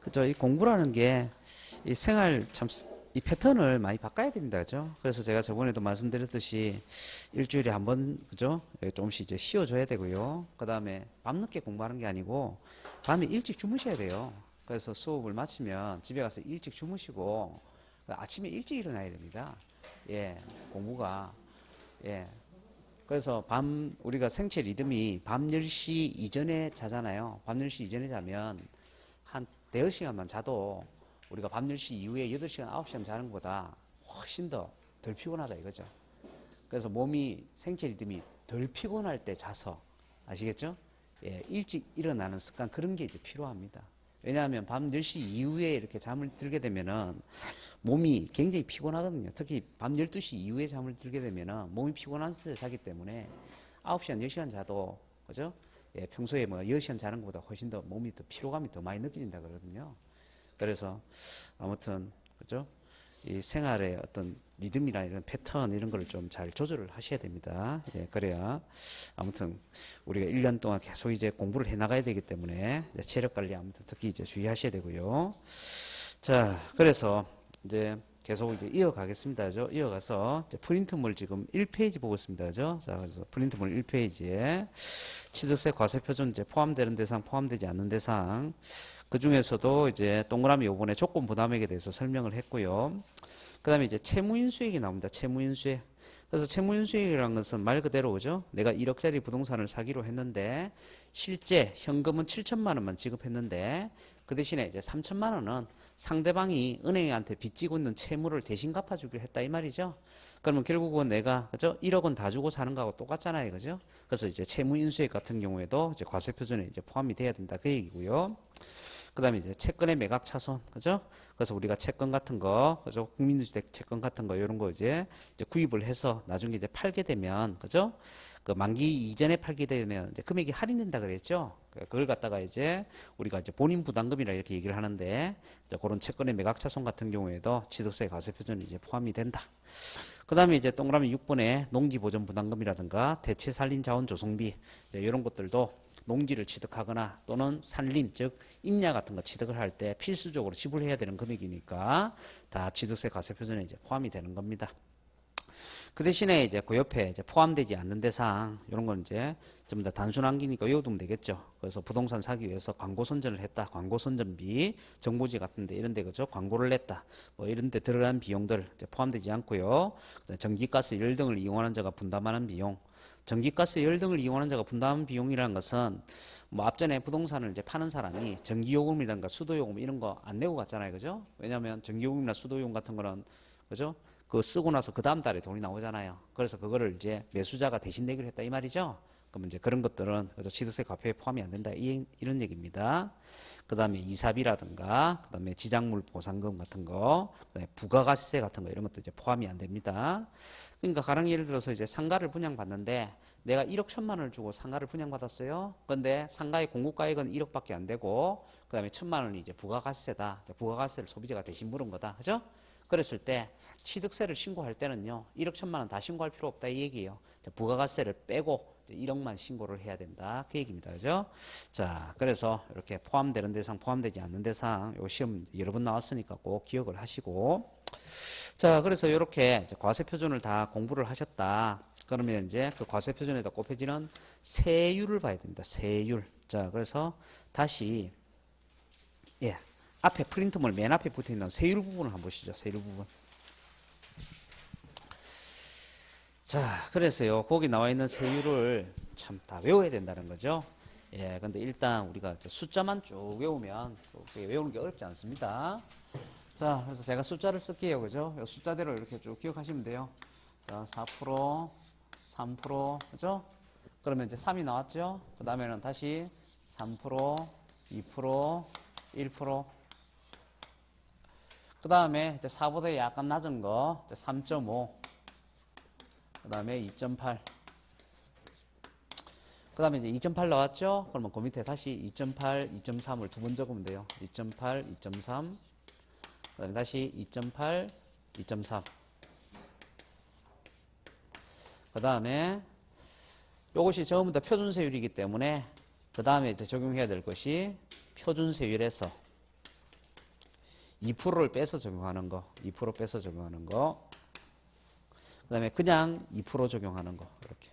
그죠? 이 공부라는 게 이 생활 참 이 패턴을 많이 바꿔야 됩니다. 그죠? 그래서 제가 저번에도 말씀드렸듯이 일주일에 한 번, 그죠? 조금씩 이제 쉬어줘야 되고요. 그 다음에 밤늦게 공부하는 게 아니고 밤에 일찍 주무셔야 돼요. 그래서 수업을 마치면 집에 가서 일찍 주무시고 아침에 일찍 일어나야 됩니다. 예, 공부가. 예. 그래서 우리가 생체 리듬이 밤 10시 이전에 자잖아요. 밤 10시 이전에 자면 한 대여 시간만 자도 우리가 밤 10시 이후에 8시간, 9시간 자는 것보다 훨씬 더 덜 피곤하다 이거죠. 그래서 몸이 생체 리듬이 덜 피곤할 때 자서 아시겠죠? 예, 일찍 일어나는 습관 그런 게 이제 필요합니다. 왜냐하면 밤 10시 이후에 이렇게 잠을 들게 되면은 몸이 굉장히 피곤하거든요. 특히 밤 12시 이후에 잠을 들게 되면은 몸이 피곤한 상태에서 자기 때문에 9시간, 10시간 자도 그죠? 예, 평소에 뭐 10시간 자는 것보다 훨씬 더 몸이 더 피로감이 더 많이 느껴진다 그러거든요. 그래서 아무튼 그죠? 이 생활의 어떤 리듬이나 이런 패턴 이런 걸 좀 잘 조절을 하셔야 됩니다. 예, 그래야 아무튼 우리가 1년 동안 계속 이제 공부를 해 나가야 되기 때문에 체력 관리 아무튼 특히 이제 주의하셔야 되고요. 자, 그래서 이제 계속 이제 이어가겠습니다. 그죠? 이어가서 이제 프린트물 지금 1페이지 보고 있습니다. 그죠? 자, 그래서 프린트물 1페이지에 취득세 과세표준 이제 포함되는 대상, 포함되지 않는 대상. 그 중에서도 이제 동그라미 요번에 조건 부담액에 대해서 설명을 했고요. 그 다음에 이제 채무인수액이 나옵니다. 채무인수액. 그래서 채무인수액이라는 것은 말 그대로 그죠? 내가 1억짜리 부동산을 사기로 했는데 실제 현금은 7천만 원만 지급했는데 그 대신에 이제 3천만 원은 상대방이 은행한테 빚지고 있는 채무를 대신 갚아주기로 했다 이 말이죠. 그러면 결국은 내가 그죠? 1억 원 다 주고 사는 거하고 똑같잖아요, 그죠? 그래서 이제 채무인수액 같은 경우에도 이제 과세표준에 이제 포함이 돼야 된다 그 얘기고요. 그 다음에 이제 채권의 매각 차손, 그죠? 그래서 우리가 채권 같은 거, 그죠? 국민주택 채권 같은 거, 이런 거 이제 구입을 해서 나중에 이제 팔게 되면, 그죠? 그 만기 이전에 팔게 되면 이제 금액이 할인된다 그랬죠? 그걸 갖다가 이제 우리가 이제 본인 부담금이라 이렇게 얘기를 하는데, 그런 채권의 매각 차손 같은 경우에도 취득세 과세 표준이 이제 포함이 된다. 그 다음에 이제 동그라미 6번에 농지보전 부담금이라든가 대체 산림 자원 조성비, 이런 것들도 농지를 취득하거나 또는 산림 즉 임야 같은 거 취득을 할 때 필수적으로 지불해야 되는 금액이니까 다 취득세 과세 표준에 이제 포함이 되는 겁니다. 그 대신에 이제 그 옆에 이제 포함되지 않는 대상 이런 건 이제 좀 더 단순한 기니까 외워두면 되겠죠. 그래서 부동산 사기 위해서 광고 선전을 했다. 광고 선전비, 정보지 같은데 이런데 그죠? 광고를 냈다. 뭐 이런데 들어간 비용들 이제 포함되지 않고요. 전기가스 열 등을 이용하는 자가 분담하는 비용. 전기가스 열 등을 이용하는 자가 분담하는 비용이라는 것은 뭐 앞전에 부동산을 이제 파는 사람이 전기요금이라든가 수도요금 이런 거 안 내고 갔잖아요, 그죠? 왜냐하면 전기요금이나 수도요금 같은 거는 그죠? 그거 쓰고 나서 그 다음 달에 돈이 나오잖아요. 그래서 그거를 이제 매수자가 대신 내기로 했다 이 말이죠. 그럼 이제 그런 것들은 그죠? 취득세 과표에 포함이 안 된다 이런 얘기입니다. 그 다음에 이사비라든가 그 다음에 지작물 보상금 같은 거, 그다음에 부가가세 같은 거 이런 것도 이제 포함이 안 됩니다. 그러니까 가령 예를 들어서 이제 상가를 분양받는데 내가 1억 1천만 원을 주고 상가를 분양받았어요. 그런데 상가의 공급가액은 1억밖에 안 되고 그 다음에 1천만 원이 이제 부가가세다. 부가가세를 소비자가 대신 물은 거다. 그죠? 그랬을 때 취득세를 신고할 때는요 1억 1천만 원 다 신고할 필요 없다 이 얘기예요. 부가가세를 빼고 1억만 신고를 해야 된다 그 얘기입니다. 그죠? 자, 그래서 이렇게 포함되는 대상, 포함되지 않는 대상 요 시험 여러 번 나왔으니까 꼭 기억을 하시고, 자, 그래서 이렇게 과세 표준을 다 공부를 하셨다. 그러면 이제 그 과세 표준에다 곱해지는 세율을 봐야 됩니다. 세율. 자, 그래서 다시 예, 앞에 프린트물 맨 앞에 붙어 있는 세율 부분을 한번 보시죠. 세율 부분. 자, 그래서요, 거기 나와 있는 세율을 참 다 외워야 된다는 거죠. 예, 근데 일단 우리가 숫자만 쭉 외우면 외우는 게 어렵지 않습니다. 자, 그래서 제가 숫자를 쓸게요. 그죠? 숫자대로 이렇게 쭉 기억하시면 돼요. 자, 4%, 3%, 그죠? 그러면 이제 3이 나왔죠? 그 다음에는 다시 3%, 2%, 1%. 그 다음에 이제 4보다 약간 낮은 거, 3.5. 그 다음에 2.8. 그 다음에 이제 2.8 나왔죠? 그러면 그 밑에 다시 2.8, 2.3을 두 번 적으면 돼요. 2.8, 2.3. 그 다음에 다시 2.8, 2.3. 그 다음에 이것이 전부 다 표준세율이기 때문에 그 다음에 이제 적용해야 될 것이 표준세율에서 2%를 빼서 적용하는 거, 2% 빼서 적용하는 거, 그 다음에 그냥 2% 적용하는 거, 이렇게.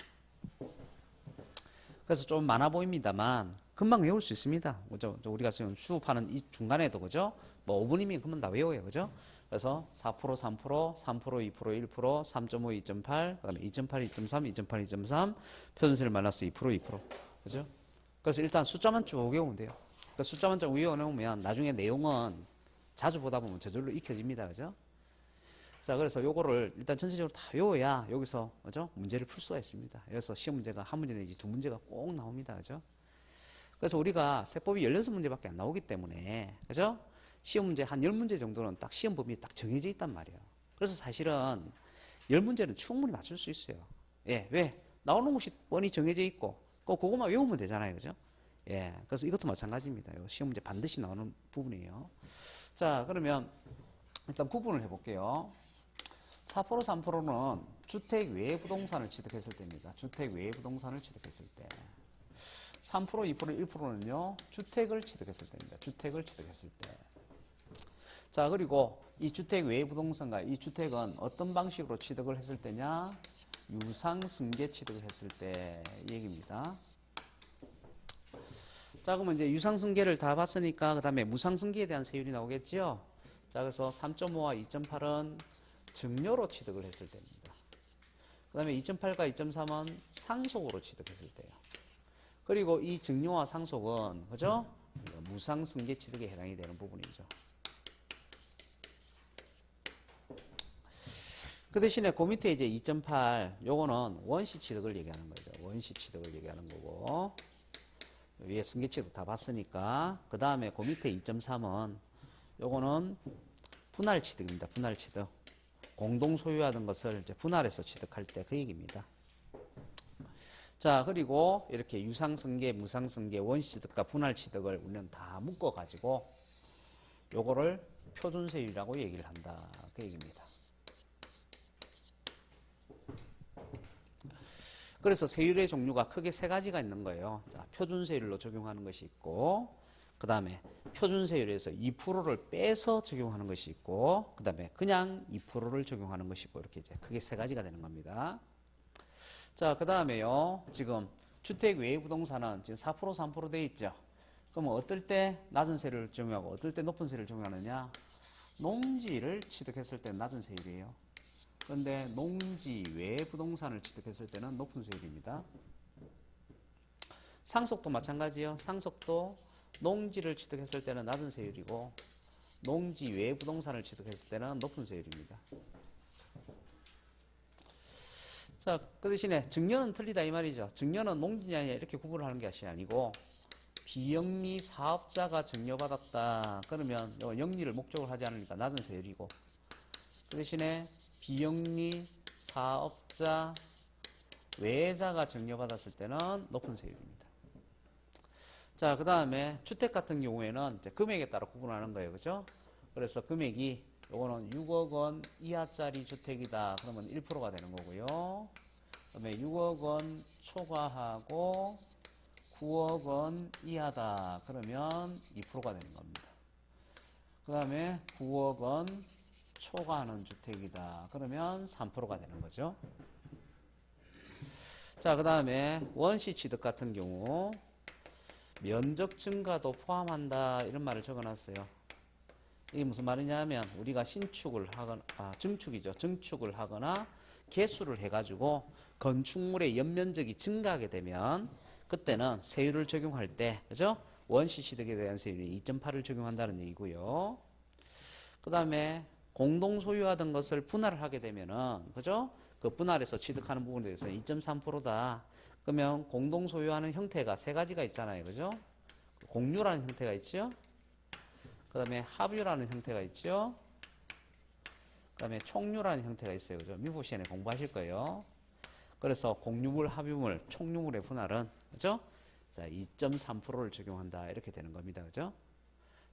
그래서 좀 많아 보입니다만, 금방 외울 수 있습니다. 그죠? 우리가 지금 수업하는 이 중간에도, 그죠? 뭐 5분이면 금방 다 외워요. 그죠? 그래서 4%, 3%, 3%, 2%, 1%, 3.5, 2.8, 그 다음에 2.8, 2.3, 2.8, 2.3, 표준세율 마이너스 2%, 2%. 그죠? 그래서 일단 숫자만 쭉 외우면 돼요. 그러니까 숫자만 쭉 외워놓으면 나중에 내용은 자주 보다 보면 저절로 익혀집니다. 그죠? 자, 그래서 요거를 일단 전체적으로 다 외워야 여기서, 그죠? 문제를 풀 수가 있습니다. 여기서 시험 문제가 한 문제 내지 두 문제가 꼭 나옵니다. 그죠? 그래서 우리가 세법이 16문제밖에 안 나오기 때문에, 그죠? 시험 문제 한 10문제 정도는 딱 시험 범위 딱 정해져 있단 말이에요. 그래서 사실은 10문제는 충분히 맞출 수 있어요. 예, 왜? 나오는 곳이 뻔히 정해져 있고, 그거만 외우면 되잖아요. 그죠? 예, 그래서 이것도 마찬가지입니다. 시험 문제 반드시 나오는 부분이에요. 자, 그러면 일단 구분을 해볼게요. 4%, 3%는 주택 외 부동산을 취득했을 때입니다. 주택 외 부동산을 취득했을 때. 3%, 2%, 1%는요, 주택을 취득했을 때입니다. 주택을 취득했을 때. 자, 그리고 이 주택 외 부동산과 이 주택은 어떤 방식으로 취득을 했을 때냐? 유상승계 취득을 했을 때 이 얘기입니다. 자, 그러면 이제 유상승계를 다 봤으니까 그 다음에 무상승계에 대한 세율이 나오겠죠? 자, 그래서 3.5와 2.8은 증여로 취득을 했을 때입니다. 그 다음에 2.8과 2.3은 상속으로 취득했을 때요. 그리고 이 증여와 상속은, 그죠? 무상승계 취득에 해당이 되는 부분이죠. 그 대신에 그 밑에 이제 2.8, 요거는 원시 취득을 얘기하는 거죠. 원시 취득을 얘기하는 거고. 위에 승계 취득 다 봤으니까. 그 다음에 그 밑에 2.3은 요거는 분할 취득입니다. 분할 취득. 공동 소유하던 것을 이제 분할해서 취득할 때 그 얘기입니다. 자, 그리고 이렇게 유상승계, 무상승계, 원시취득과 분할취득을 우리는 다 묶어가지고 요거를 표준세율이라고 얘기를 한다. 그 얘기입니다. 그래서 세율의 종류가 크게 세 가지가 있는 거예요. 자, 표준세율로 적용하는 것이 있고, 그 다음에 표준세율에서 2%를 빼서 적용하는 것이 있고, 그 다음에 그냥 2%를 적용하는 것이 있고, 이렇게 이제 크게 세 가지가 되는 겁니다. 자, 그 다음에요. 지금 주택 외의 부동산은 지금 4%, 3% 돼 있죠. 그러면 어떨 때 낮은 세율을 적용하고 어떨 때 높은 세율을 적용하느냐? 농지를 취득했을 때는 낮은 세율이에요. 그런데 농지 외 부동산을 취득했을 때는 높은 세율입니다. 상속도 마찬가지예요. 상속도 농지를 취득했을 때는 낮은 세율이고 농지 외 부동산을 취득했을 때는 높은 세율입니다. 자, 그 대신에 증여는 틀리다 이 말이죠. 증여는 농지냐 이렇게 구분을 하는 것이 아니고 비영리 사업자가 증여받았다. 그러면 영리를 목적으로 하지 않으니까 낮은 세율이고 그 대신에 비영리 사업자 외자가 증여받았을 때는 높은 세율입니다. 자, 그 다음에 주택 같은 경우에는 이제 금액에 따라 구분하는 거예요. 그죠? 그래서 금액이 요거는 6억 원 이하짜리 주택이다. 그러면 1%가 되는 거고요. 그 다음에 6억 원 초과하고 9억 원 이하다. 그러면 2%가 되는 겁니다. 그 다음에 9억 원 초과하는 주택이다. 그러면 3%가 되는 거죠. 자, 그 다음에 원시 취득 같은 경우 면적 증가도 포함한다. 이런 말을 적어놨어요. 이게 무슨 말이냐면 우리가 신축을 하거나 증축이죠. 증축을 하거나 개수를 해가지고 건축물의 연면적이 증가하게 되면 그때는 세율을 적용할 때 그죠? 원시 취득에 대한 세율이 2.8을 적용한다는 얘기고요. 그 다음에 공동 소유하던 것을 분할을 하게 되면은 그죠? 그 분할해서 취득하는 부분에 대해서 2.3%다. 그러면 공동 소유하는 형태가 세 가지가 있잖아요. 그죠? 공유라는 형태가 있죠. 그 다음에 합유라는 형태가 있죠. 그 다음에 총유라는 형태가 있어요. 그죠? 미부 시간에 공부하실 거예요. 그래서 공유물, 합유물, 총유물의 분할은 그죠? 자, 2.3%를 적용한다. 이렇게 되는 겁니다. 그죠?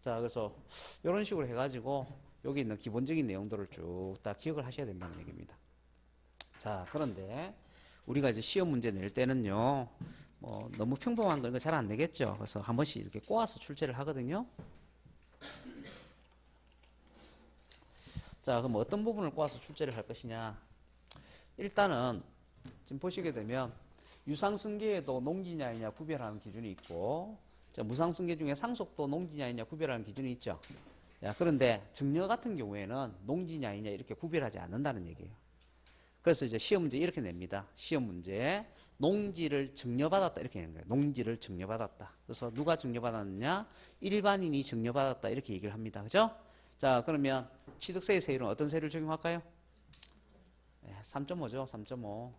자, 그래서 이런 식으로 해가지고 여기 있는 기본적인 내용들을 쭉 다 기억을 하셔야 된다는 얘기입니다. 자, 그런데 우리가 이제 시험 문제 낼 때는요, 너무 평범한 거 잘 안 내겠죠. 그래서 한 번씩 이렇게 꼬아서 출제를 하거든요. 자, 그럼 어떤 부분을 꼬아서 출제를 할 것이냐. 일단은 지금 보시게 되면 유상승계에도 농지냐 아니냐 구별하는 기준이 있고, 자, 무상승계 중에 상속도 농지냐 아니냐 구별하는 기준이 있죠. 야, 그런데 증여 같은 경우에는 농지냐 아니냐 이렇게 구별하지 않는다는 얘기예요. 그래서 이제 시험 문제 이렇게 냅니다. 시험 문제 농지를 증여받았다 이렇게 내는 거예요. 농지를 증여받았다. 그래서 누가 증여받았느냐? 일반인이 증여받았다 이렇게 얘기를 합니다. 그죠? 자, 그러면 취득세의 세율은 어떤 세율을 적용할까요? 3.5죠. 3.5.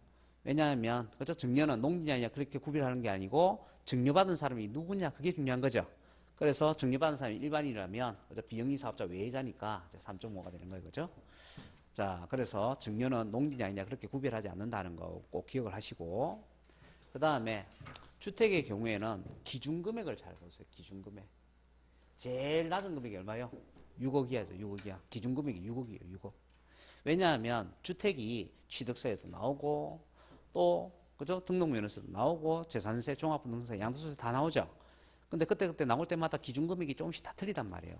왜냐하면 그죠? 증여는 농지냐 아니냐 그렇게 구별하는 게 아니고 증여받은 사람이 누구냐 그게 중요한 거죠. 그래서 증여받은 사람이 일반인이라면 그죠? 비영리 사업자 외자니까 3.5가 되는 거예요. 그죠? 자, 그래서 증여는 농지냐 아니냐 그렇게 구별하지 않는다는 거 꼭 기억을 하시고, 그 다음에 주택의 경우에는 기준금액을 잘 보세요. 기준금액. 제일 낮은 금액이 얼마요? 6억 이하죠. 6억 이하. 기준금액이 6억이에요. 6억. 왜냐하면 주택이 취득세에도 나오고 또 그죠? 등록면허세도 나오고 재산세, 종합부동산세, 양도소득세 다 나오죠. 근데 그때 나올 때마다 기준금액이 조금씩 다 틀리단 말이에요.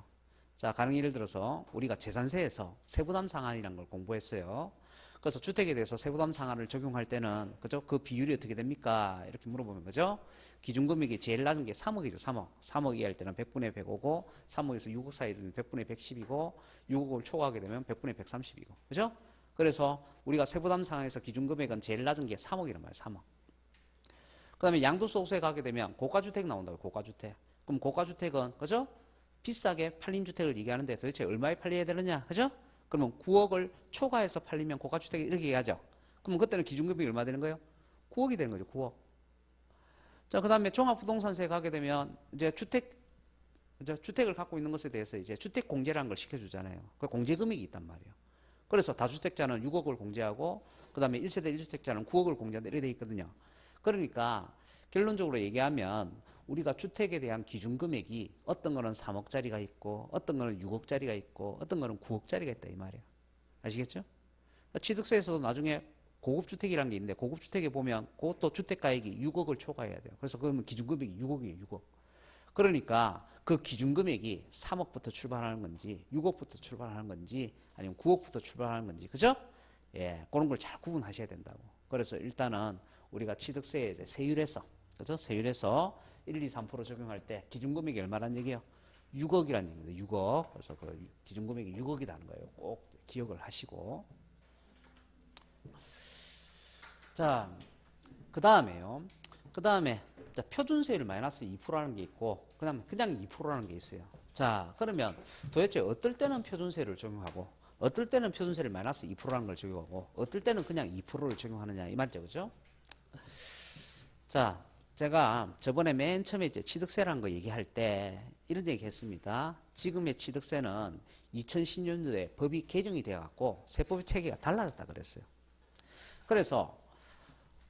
자, 가령 예를 들어서 우리가 재산세에서 세부담 상한이라는 걸 공부했어요. 그래서 주택에 대해서 세부담 상한을 적용할 때는 그죠? 그 비율이 어떻게 됩니까? 이렇게 물어보면 그죠? 기준금액이 제일 낮은 게 3억이죠. 3억. 3억 이하일 때는 100분의 105고 3억에서 6억 사이 되면 100분의 110이고 6억을 초과하게 되면 100분의 130이고. 그죠? 그래서 우리가 세부담 상한에서 기준금액은 제일 낮은 게 3억이란 말이에요. 3억. 그 다음에 양도소득세 가게 되면 고가주택 나온다고요. 고가주택. 그럼 고가주택은 그죠? 비싸게 팔린 주택을 얘기하는데 도대체 얼마에 팔려야 되느냐? 그죠? 그러면 9억을 초과해서 팔리면 고가주택이 이렇게 얘기하죠. 그러면 그때는 기준금액이 얼마 되는 거예요? 9억이 되는 거죠. 9억. 자, 그 다음에 종합부동산세 가게 되면 이제 주택을 갖고 있는 것에 대해서 이제 주택공제라는 걸 시켜주잖아요. 그 공제금액이 있단 말이에요. 그래서 다주택자는 6억을 공제하고 그 다음에 1세대 1주택자는 9억을 공제한다 이렇게 돼 있거든요. 그러니까 결론적으로 얘기하면 우리가 주택에 대한 기준금액이 어떤 거는 3억짜리가 있고 어떤 거는 6억짜리가 있고 어떤 거는 9억짜리가 있다 이 말이에요. 아시겠죠? 취득세에서도 나중에 고급주택이라는 게 있는데 고급주택에 보면 그것도 주택가액이 6억을 초과해야 돼요. 그래서 그러면 기준금액이 6억이에요. 6억. 그러니까 그 기준금액이 3억부터 출발하는 건지 6억부터 출발하는 건지 아니면 9억부터 출발하는 건지 그죠? 예, 그런 걸 잘 구분하셔야 된다고. 그래서 일단은 우리가 취득세에 이제 세율에서 그죠? 세율에서 1, 2, 3% 적용할 때 기준금액이 얼마란 얘기예요? 6억이라는 얘기입니다. 6억. 그래서 그 기준금액이 6억이라는 거예요. 꼭 기억을 하시고. 자, 그 다음에요. 그 다음에 표준세율 마이너스 2%라는 게 있고 그 다음에 그냥 2%라는 게 있어요. 자, 그러면 도대체 어떨 때는 표준세율을 적용하고 어떨 때는 표준세율 마이너스 2%라는 걸 적용하고 어떨 때는 그냥 2%를 적용하느냐 이 말이죠. 그죠? 자, 제가 저번에 맨 처음에 이제 취득세라는 거 얘기할 때 이런 얘기 했습니다. 지금의 취득세는 2010년도에 법이 개정이 되어갖고 세법의 체계가 달라졌다 그랬어요. 그래서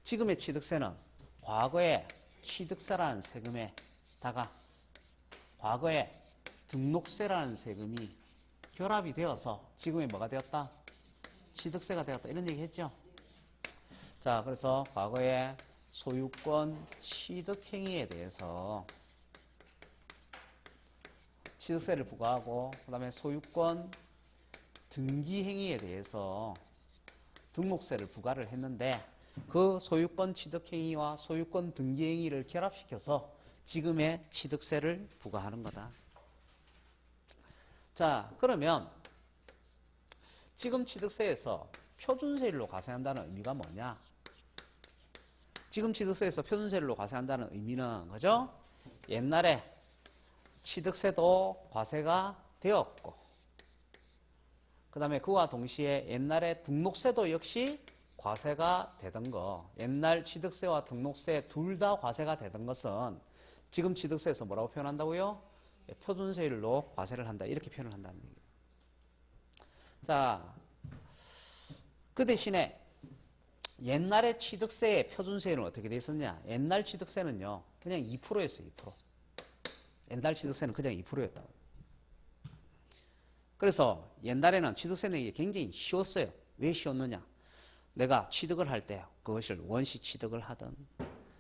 지금의 취득세는 과거에 취득세라는 세금에다가 과거에 등록세라는 세금이 결합이 되어서 지금의 뭐가 되었다? 취득세가 되었다. 이런 얘기 했죠? 자, 그래서 과거에 소유권 취득행위에 대해서 취득세를 부과하고 그 다음에 소유권 등기행위에 대해서 등록세를 부과를 했는데 그 소유권 취득행위와 소유권 등기행위를 결합시켜서 지금의 취득세를 부과하는 거다. 자, 그러면 지금 취득세에서 표준세율로 과세한다는 의미가 뭐냐? 지금 취득세에서 표준세율로 과세한다는 의미는 그죠? 옛날에 취득세도 과세가 되었고 그 다음에 그와 동시에 옛날에 등록세도 역시 과세가 되던 거, 옛날 취득세와 등록세 둘 다 과세가 되던 것은 지금 취득세에서 뭐라고 표현한다고요? 표준세율로 과세를 한다 이렇게 표현을 한다는 얘기예요. 자, 그 대신에 옛날에 취득세의 표준세율은 어떻게 돼 있었냐? 옛날 취득세는요 그냥 2%였어요. 2%. 옛날 취득세는 그냥 2%였다고. 그래서 옛날에는 취득세 내기 굉장히 쉬웠어요. 왜 쉬웠느냐? 내가 취득을 할 때 그것을 원시 취득을 하든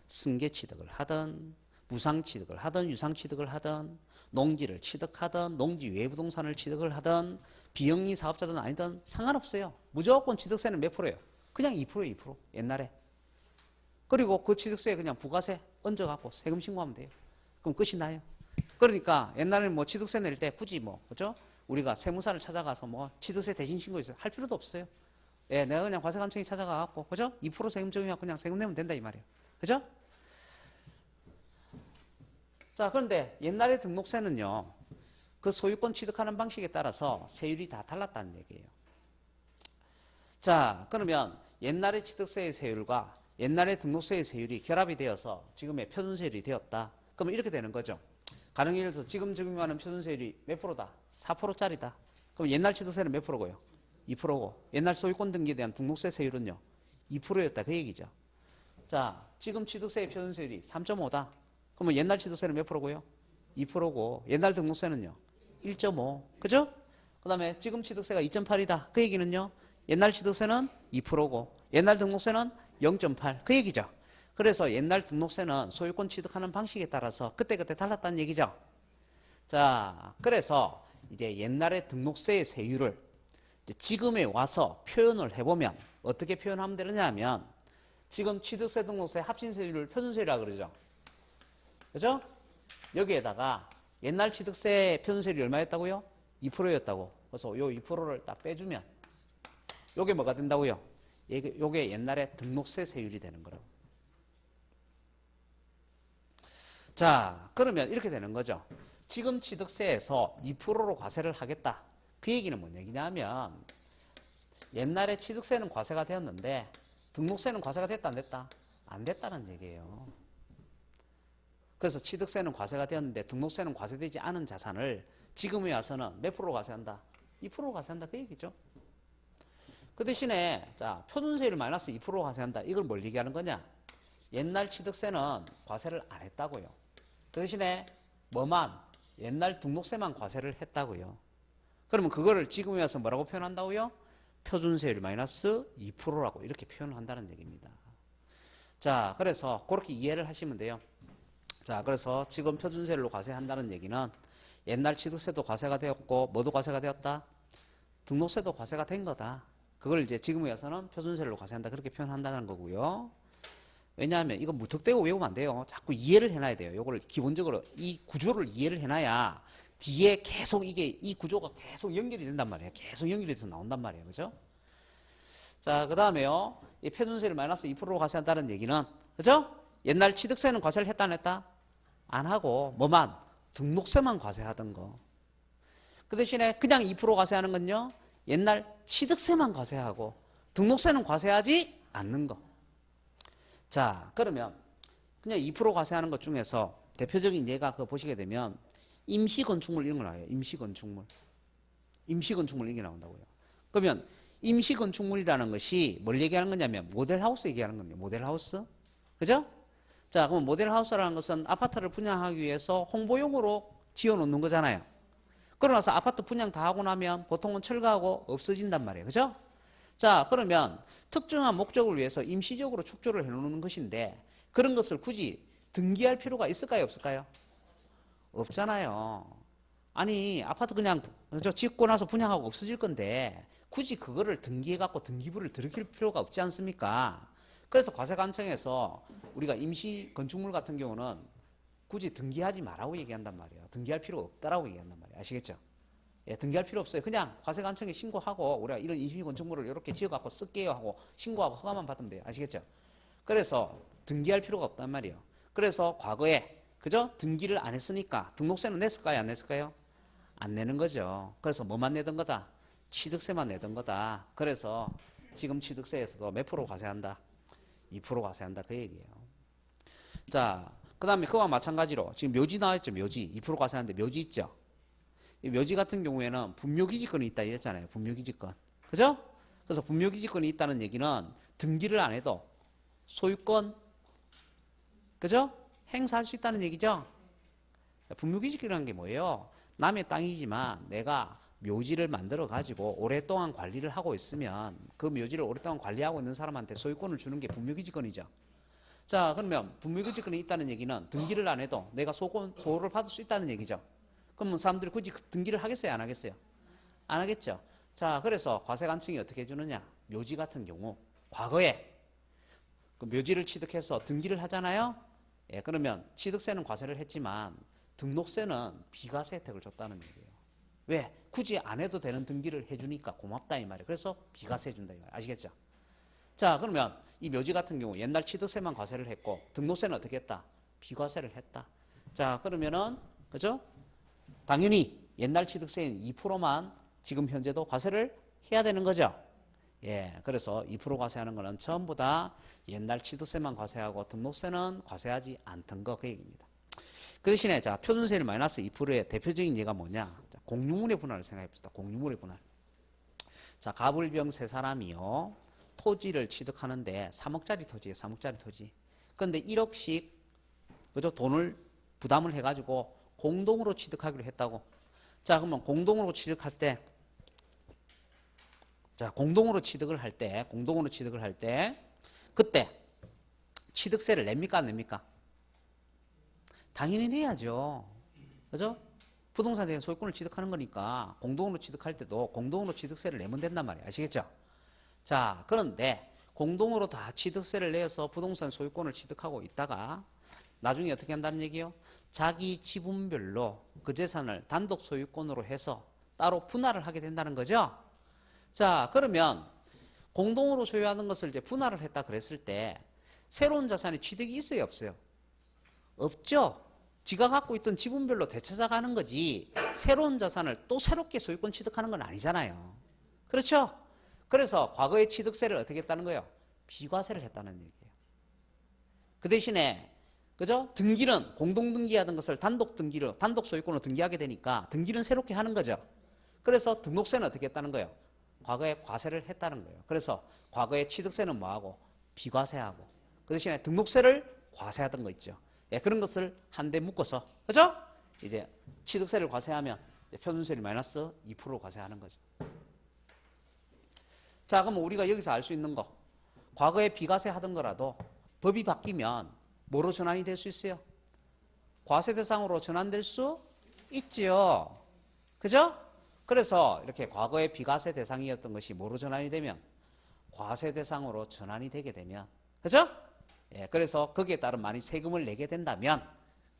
승계 취득을 하든 무상취득을 하든 유상취득을 하든 농지를 취득하든 농지 외 부동산을 취득을 하든 비영리 사업자든 아니든 상관없어요. 무조건 취득세는 몇 프로예요? 그냥 2%예요. 2%. 옛날에. 그리고 그 취득세에 그냥 부가세 얹어갖고 세금 신고하면 돼요. 그럼 끝이 나요. 그러니까 옛날에는 뭐 취득세 낼 때 굳이 뭐 그죠? 우리가 세무사를 찾아가서 뭐 취득세 대신 신고해서 할 필요도 없어요. 예, 내가 그냥 과세관청에 찾아가갖고 그죠? 2% 세금 적용하고 그냥 세금 내면 된다 이 말이에요. 그죠? 자, 그런데 옛날에 등록세는요, 그 소유권 취득하는 방식에 따라서 세율이 다 달랐다는 얘기예요. 자, 그러면 옛날의 취득세의 세율과 옛날의 등록세의 세율이 결합이 되어서 지금의 표준세율이 되었다. 그러면 이렇게 되는 거죠. 가령 예를 들어서 지금 적용하는 표준세율이 몇 프로다? 4%짜리다. 그럼 옛날 취득세는 몇 프로고요? 2%고 옛날 소유권 등기에 대한 등록세 세율은요 2%였다 그 얘기죠. 자, 지금 취득세의 표준세율이 3.5다. 그러면 옛날 취득세는 몇 프로고요? 2%고 옛날 등록세는요 1.5. 그죠? 그 다음에 지금 취득세가 2.8이다. 그 얘기는요 옛날 취득세는 2%고 옛날 등록세는 0.8. 그 얘기죠. 그래서 옛날 등록세는 소유권 취득하는 방식에 따라서 그때그때 달랐다는 얘기죠. 자, 그래서 이제 옛날의 등록세의 세율을 지금에 와서 표현을 해보면 어떻게 표현하면 되느냐 하면 지금 취득세 등록세 합신세율을 표준세율이라고 그러죠. 그죠? 여기에다가 옛날 취득세 표준세율이 얼마였다고요? 2%였다고. 그래서 요 2%를 딱 빼주면 요게 뭐가 된다고요? 요게 옛날에 등록세 세율이 되는 거라고. 자, 그러면 이렇게 되는 거죠. 지금 취득세에서 2%로 과세를 하겠다. 그 얘기는 뭔 얘기냐면 옛날에 취득세는 과세가 되었는데 등록세는 과세가 됐다 안 됐다? 안 됐다는 얘기예요. 그래서 취득세는 과세가 되었는데 등록세는 과세되지 않은 자산을 지금에 와서는 몇 프로 과세한다? 2% 과세한다 그 얘기죠. 그 대신에 자 표준세율 마이너스 2% 과세한다. 이걸 뭘 얘기하는 거냐? 옛날 취득세는 과세를 안 했다고요. 그 대신에 뭐만? 옛날 등록세만 과세를 했다고요. 그러면 그거를 지금에 와서 뭐라고 표현한다고요? 표준세율 마이너스 2%라고 이렇게 표현을 한다는 얘기입니다. 자, 그래서 그렇게 이해를 하시면 돼요. 자, 그래서 지금 표준세율로 과세한다는 얘기는 옛날 취득세도 과세가 되었고 뭐도 과세가 되었다? 등록세도 과세가 된 거다. 그걸 이제 지금에 와서는 표준세율로 과세한다. 그렇게 표현한다는 거고요. 왜냐하면 이거 무턱대고 외우면 안 돼요. 자꾸 이해를 해놔야 돼요. 이거를 기본적으로 이 구조를 이해를 해놔야 뒤에 계속 이 구조가 계속 연결이 된단 말이에요. 계속 연결이 돼서 나온단 말이에요. 그죠? 자, 그 다음에요. 이 표준세율 마이너스 2%로 과세한다는 얘기는, 그죠? 옛날 취득세는 과세를 했다 안 했다? 안 하고, 뭐만? 등록세만 과세하던 거. 그 대신에 그냥 2% 과세하는 건요, 옛날 취득세만 과세하고, 등록세는 과세하지 않는 거. 자, 그러면 그냥 2% 과세하는 것 중에서 대표적인 예가 그거 보시게 되면 임시건축물 이런 거 나와요. 임시건축물. 임시건축물 이런 게 나온다고요. 그러면 임시건축물이라는 것이 뭘 얘기하는 거냐면 모델하우스 얘기하는 겁니다. 모델하우스. 그죠? 자, 그럼 모델하우스라는 것은 아파트를 분양하기 위해서 홍보용으로 지어놓는 거잖아요. 그러고 나서 아파트 분양 다 하고 나면 보통은 철거하고 없어진단 말이에요. 그죠? 자, 그러면 특정한 목적을 위해서 임시적으로 축조를 해놓는 것인데 그런 것을 굳이 등기할 필요가 있을까요? 없을까요? 없잖아요. 아니, 아파트 그냥 짓고 나서 분양하고 없어질 건데 굳이 그거를 등기해갖고 등기부를 들이킬 필요가 없지 않습니까? 그래서 과세관청에서 우리가 임시 건축물 같은 경우는 굳이 등기하지 말라고 얘기한단 말이에요. 등기할 필요 없다라고 얘기한단 말이에요. 아시겠죠? 예, 등기할 필요 없어요. 그냥 과세관청에 신고하고 우리가 이런 임시 건축물을 이렇게 지어갖고 쓸게요 하고 신고하고 허가만 받으면 돼요. 아시겠죠? 그래서 등기할 필요가 없단 말이에요. 그래서 과거에 그죠? 등기를 안 했으니까 등록세는 냈을까요? 안 냈을까요? 안 내는 거죠. 그래서 뭐만 내던 거다? 취득세만 내던 거다. 그래서 지금 취득세에서도 몇 프로 과세한다? 2% 과세한다. 그 얘기예요. 자, 그 다음에 그와 마찬가지로 지금 묘지 나왔죠. 묘지. 2% 과세하는데 묘지 있죠. 이 묘지 같은 경우에는 분묘기지권이 있다 이랬잖아요. 분묘기지권. 그죠? 그래서 분묘기지권이 있다는 얘기는 등기를 안 해도 소유권, 그죠? 행사할 수 있다는 얘기죠. 분묘기지권이라는 게 뭐예요? 남의 땅이지만 내가 묘지를 만들어 가지고 오랫동안 관리를 하고 있으면 그 묘지를 오랫동안 관리하고 있는 사람한테 소유권을 주는 게 분묘기지권이죠. 자, 그러면 분묘기지권이 있다는 얘기는 등기를 안 해도 내가 소권 보호를 받을 수 있다는 얘기죠. 그러면 사람들이 굳이 등기를 하겠어요, 안 하겠어요? 안 하겠죠. 자, 그래서 과세관청이 어떻게 해주느냐? 묘지 같은 경우 과거에 그 묘지를 취득해서 등기를 하잖아요. 예, 그러면 취득세는 과세를 했지만 등록세는 비과세 혜택을 줬다는 얘기예요. 왜? 굳이 안 해도 되는 등기를 해주니까 고맙다 이 말이에요. 그래서 비과세 해준다 이 말이에요. 아시겠죠? 자, 그러면 이 묘지 같은 경우 옛날 취득세만 과세를 했고 등록세는 어떻게 했다? 비과세를 했다. 자, 그러면은 그죠? 당연히 옛날 취득세인 2%만 지금 현재도 과세를 해야 되는 거죠. 예, 그래서 2% 과세하는 거는 전부 다 옛날 취득세만 과세하고 등록세는 과세하지 않던 거 그 얘기입니다. 그 대신에 자, 표준세율 마이너스 2%의 대표적인 예가 뭐냐? 자, 공유물의 분할을 생각해 봅시다. 공유물의 분할. 자, 가불병 세 사람이요. 토지를 취득하는데 3억짜리 토지예요. 3억짜리 토지. 그런데 1억씩 그죠? 돈을 부담을 해 가지고 공동으로 취득하기로 했다고. 자, 그러면 공동으로 취득할 때 자, 공동으로 취득을 할 때 그때 취득세를 냅니까 안 냅니까? 당연히 내야죠. 그죠? 부동산에 소유권을 취득하는 거니까 공동으로 취득할 때도 공동으로 취득세를 내면 된단 말이에요. 아시겠죠? 자, 그런데 공동으로 다 취득세를 내서 부동산 소유권을 취득하고 있다가 나중에 어떻게 한다는 얘기요? 자기 지분별로 그 재산을 단독 소유권으로 해서 따로 분할을 하게 된다는 거죠. 자, 그러면 공동으로 소유하는 것을 이제 분할을 했다 그랬을 때 새로운 자산이 취득이 있어요, 없어요? 없죠. 지가 갖고 있던 지분별로 되찾아가는 거지 새로운 자산을 또 새롭게 소유권 취득하는 건 아니잖아요. 그렇죠? 그래서 과거의 취득세를 어떻게 했다는 거예요? 비과세를 했다는 얘기예요. 그 대신에 그죠? 등기는 공동 등기하던 것을 단독 소유권으로 등기하게 되니까 등기는 새롭게 하는 거죠. 그래서 등록세는 어떻게 했다는 거예요? 과거에 과세를 했다는 거예요. 그래서 과거의 취득세는 뭐하고? 비과세하고. 그 대신에 등록세를 과세하던 거 있죠. 예, 그런 것을 한데 묶어서 그죠? 이제 취득세를 과세하면 표준세율 마이너스 2% 과세하는 거죠. 자, 그럼 우리가 여기서 알 수 있는 거 과거에 비과세 하던 거라도 법이 바뀌면 뭐로 전환이 될 수 있어요? 과세 대상으로 전환될 수 있죠. 그죠? 그래서 이렇게 과거의 비과세 대상이었던 것이 뭐로 전환이 되면 과세 대상으로 전환이 되게 되면 그죠? 예, 그래서 거기에 따른 많이 세금을 내게 된다면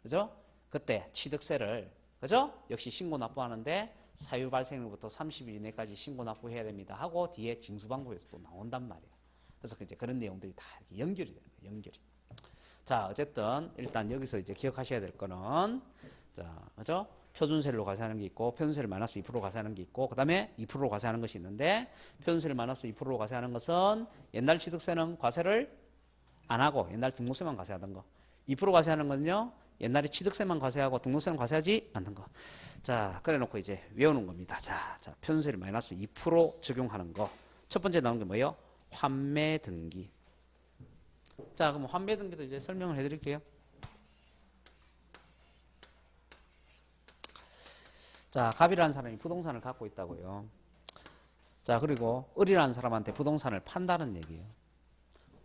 그죠? 그때 취득세를 그죠? 역시 신고 납부하는데 사유 발생일부터 30일 이내까지 신고 납부해야 됩니다 하고 뒤에 징수 방법에서 또 나온단 말이에요. 그래서 이제 그런 내용들이 다 이렇게 연결이 되는 거예요. 연결이. 자, 어쨌든 일단 여기서 이제 기억하셔야 될 거는 자, 그죠? 표준세율로 과세하는 게 있고 표준세율 마이너스 2% 과세하는 게 있고 그 다음에 2% 과세하는 것이 있는데 표준세율 마이너스 2% 과세하는 것은 옛날 취득세는 과세를 안 하고 옛날 등록세만 과세하던 거 2% 과세하는 건요 옛날에 취득세만 과세하고 등록세는 과세하지 않는 거. 자, 그래 놓고 이제 외우는 겁니다. 자, 표준세율 마이너스 2% 적용하는 거 첫 번째 나오는 게 뭐예요? 환매 등기. 자, 그럼 환매 등기도 이제 설명을 해드릴게요. 자, 갑이라는 사람이 부동산을 갖고 있다고요. 자, 그리고 을이라는 사람한테 부동산을 판다는 얘기예요.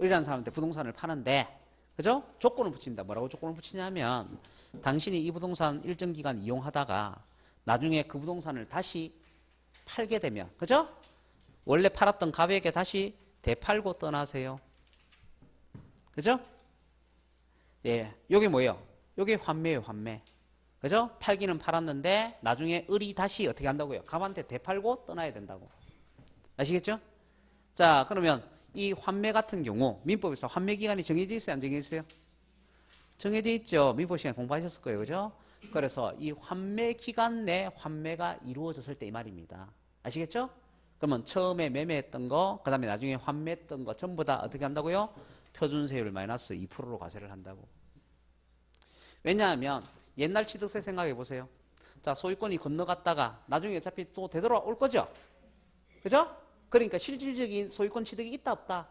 을이라는 사람한테 부동산을 파는데, 그죠? 조건을 붙입니다. 뭐라고 조건을 붙이냐면, 당신이 이 부동산 일정 기간 이용하다가 나중에 그 부동산을 다시 팔게 되면, 그죠? 원래 팔았던 갑에게 다시 되팔고 떠나세요. 그죠? 예, 요게 뭐예요? 요게 환매예요, 환매. 그죠? 팔기는 팔았는데 나중에 을이 다시 어떻게 한다고요? 갑한테 되팔고 떠나야 된다고. 아시겠죠? 자, 그러면 이 환매 같은 경우 민법에서 환매 기간이 정해져 있어요? 안 정해져 있어요? 정해져 있죠. 민법 시간에 공부하셨을 거예요. 그죠? 그래서 이 환매 기간 내 환매가 이루어졌을 때 이 말입니다. 아시겠죠? 그러면 처음에 매매했던 거, 그 다음에 나중에 환매했던 거 전부 다 어떻게 한다고요? 표준세율 마이너스 2%로 과세를 한다고. 왜냐하면 옛날 취득세 생각해 보세요. 자, 소유권이 건너갔다가 나중에 어차피 또 되돌아올 거죠? 그죠? 그러니까 실질적인 소유권 취득이 있다 없다?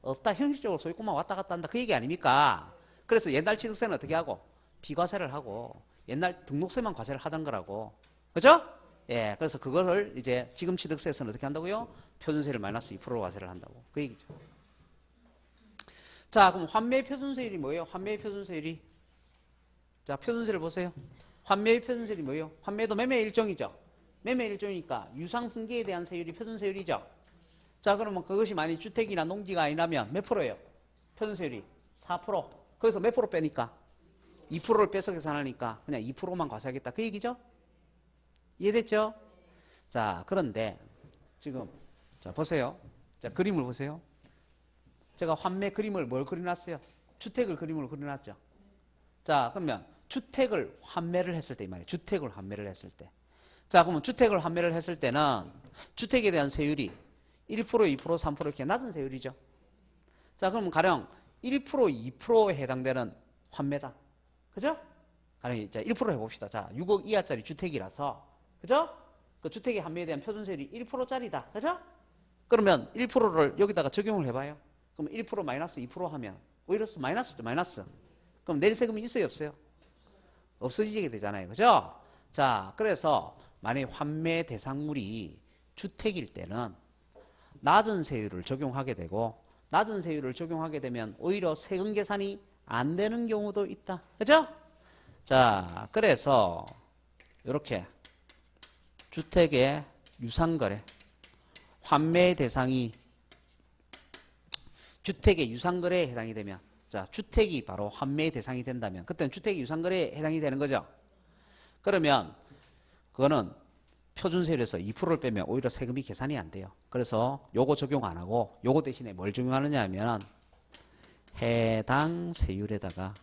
없다. 형식적으로 소유권만 왔다 갔다 한다. 그 얘기 아닙니까? 그래서 옛날 취득세는 어떻게 하고? 비과세를 하고 옛날 등록세만 과세를 하던 거라고. 그죠? 예, 그래서 그거를 이제 지금 취득세에서는 어떻게 한다고요? 표준세를 마이너스 2% 과세를 한다고. 그 얘기죠. 자, 그럼 환매의 표준세율이 뭐예요? 환매의 표준세율이. 자, 표준세율 보세요. 환매의 표준세율이 뭐예요? 환매도 매매 일종이죠. 매매 일종이니까 유상승계에 대한 세율이 표준세율이죠. 자, 그러면 그것이 만약 주택이나 농지가 아니라면 몇 프로예요? 표준세율이 4%. 거기서 몇 프로 빼니까? 2%를 빼서 계산하니까 그냥 2%만 과세하겠다. 그 얘기죠? 이해됐죠? 자, 그런데 지금 자 보세요. 자, 그림을 보세요. 제가 환매 그림을 뭘 그려놨어요? 주택을 그림으로 그려놨죠. 자, 그러면 주택을 환매를 했을 때 이 말이에요. 주택을 환매를 했을 때. 자, 그러면 주택을 환매를 했을 때는 주택에 대한 세율이 1%, 2%, 3% 이렇게 낮은 세율이죠. 자, 그러면 가령 1%, 2%에 해당되는 환매다. 그죠? 가령 이제 1% 해봅시다. 자, 6억 이하짜리 주택이라서. 그죠? 그 주택의 환매에 대한 표준세율이 1%짜리다. 그죠? 그러면 1%를 여기다가 적용을 해봐요. 그럼 1% 마이너스 2% 하면 오히려 마이너스죠. 마이너스. 그럼 내릴 세금이 있어요? 없어요? 없어지게 되잖아요. 그죠? 자, 그래서 만약에 환매 대상물이 주택일 때는 낮은 세율을 적용하게 되고 낮은 세율을 적용하게 되면 오히려 세금 계산이 안 되는 경우도 있다. 그죠? 자, 그래서 이렇게 주택의 유상거래 환매 대상이 주택의 유상거래에 해당이 되면 자, 주택이 바로 환매 대상이 된다면 그때는 주택이 유상거래에 해당이 되는 거죠. 그러면 그거는 표준세율에서 2%를 빼면 오히려 세금이 계산이 안 돼요. 그래서 요거 적용 안 하고 요거 대신에 뭘 적용하느냐 하면 해당 세율에다가